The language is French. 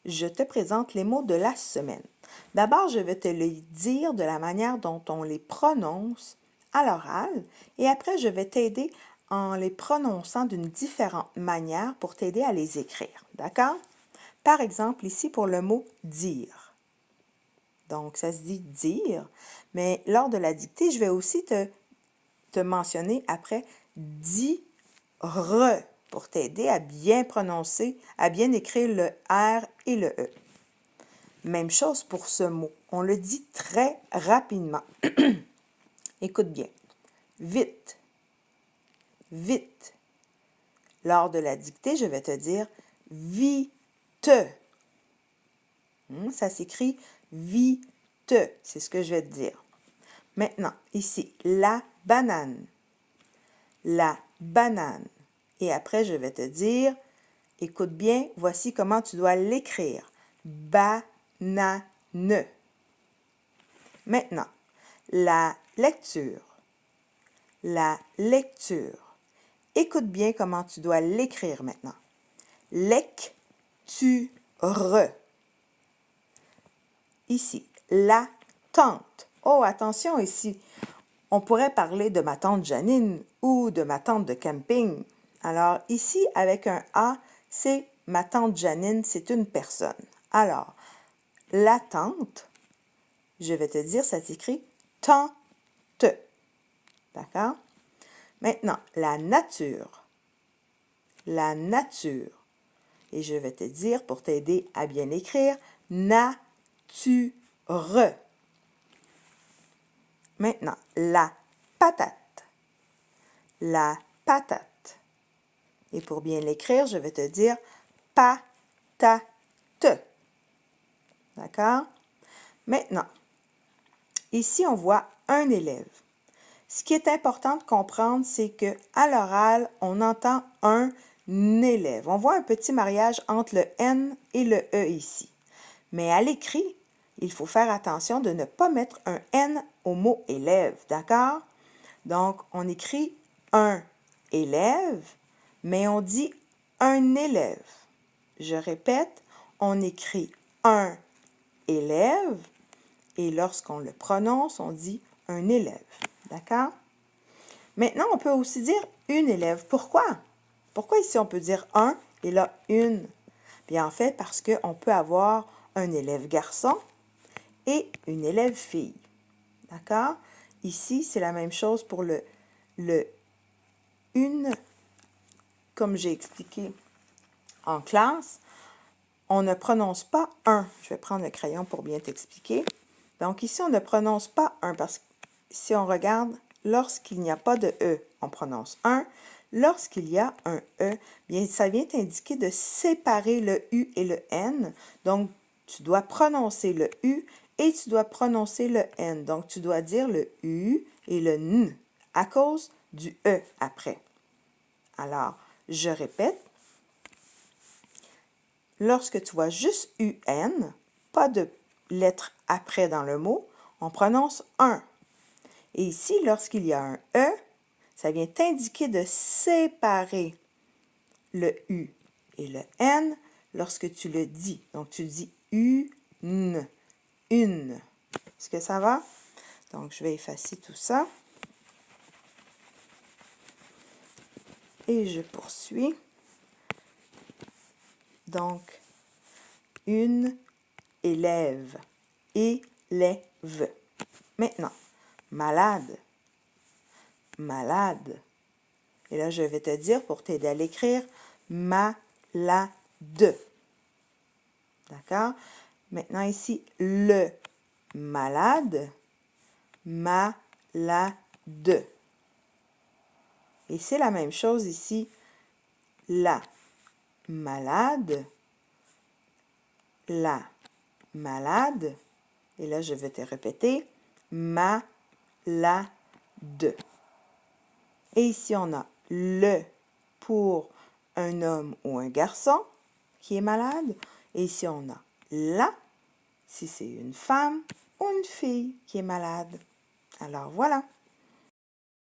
je te présente les mots de la semaine. D'abord, je vais te les dire de la manière dont on les prononce à l'oral et après, je vais t'aider en les prononçant d'une différente manière pour t'aider à les écrire. D'accord? Par exemple, ici pour le mot dire. Donc, ça se dit dire, mais lors de la dictée, je vais aussi te mentionner après dire pour t'aider à bien prononcer, à bien écrire le R et le E. Même chose pour ce mot. On le dit très rapidement. Écoute bien. Vite. Vite. Lors de la dictée, je vais te dire vite. Ça s'écrit vite. C'est ce que je vais te dire. Maintenant, ici, la banane. La banane. Et après, je vais te dire, écoute bien, voici comment tu dois l'écrire. Banane. Maintenant, la lecture. La lecture. Écoute bien comment tu dois l'écrire maintenant. Lecture. Ici, la tante. Oh, attention ici. On pourrait parler de ma tante Janine ou de ma tante de camping. Alors, ici, avec un A, c'est ma tante Janine, c'est une personne. Alors, la tante, je vais te dire, ça s'écrit tante. D'accord? Maintenant, la nature. La nature. Et je vais te dire, pour t'aider à bien écrire, nature. Maintenant, la patate. La patate. Et pour bien l'écrire, je vais te dire patate. D'accord? Maintenant, ici, on voit un élève. Ce qui est important de comprendre, c'est qu'à l'oral, on entend un élève. On voit un petit mariage entre le N et le E ici. Mais à l'écrit, il faut faire attention de ne pas mettre un N au mot élève, d'accord? Donc, on écrit un élève, mais on dit un élève. Je répète, on écrit un élève et lorsqu'on le prononce, on dit un élève. D'accord? Maintenant, on peut aussi dire une élève. Pourquoi? Pourquoi ici on peut dire un et là une? Bien en fait, parce qu'on peut avoir un élève garçon et une élève fille. D'accord? Ici, c'est la même chose pour le une, comme j'ai expliqué en classe, on ne prononce pas un. Je vais prendre le crayon pour bien t'expliquer. Donc ici, on ne prononce pas un parce que si on regarde, lorsqu'il n'y a pas de E, on prononce un. Lorsqu'il y a un E, bien, ça vient t'indiquer de séparer le U et le N. Donc, tu dois prononcer le U et tu dois prononcer le N. Donc, tu dois dire le U et le N à cause du E après. Alors, je répète. Lorsque tu vois juste UN, pas de lettre après dans le mot, on prononce un. Et ici, lorsqu'il y a un E, ça vient t'indiquer de séparer le U et le N lorsque tu le dis. Donc, tu dis une. Est-ce que ça va? Donc, je vais effacer tout ça. Et je poursuis. Donc, une élève. Élève. Maintenant, malade. Malade. Et là, je vais te dire, pour t'aider à l'écrire, malade. D'accord? Maintenant, ici, le malade. Malade. Et c'est la même chose ici. La malade. La malade. Et là, je vais te répéter. Malade. Et ici, on a le pour un homme ou un garçon qui est malade. Et ici, on a la si c'est une femme ou une fille qui est malade. Alors, voilà.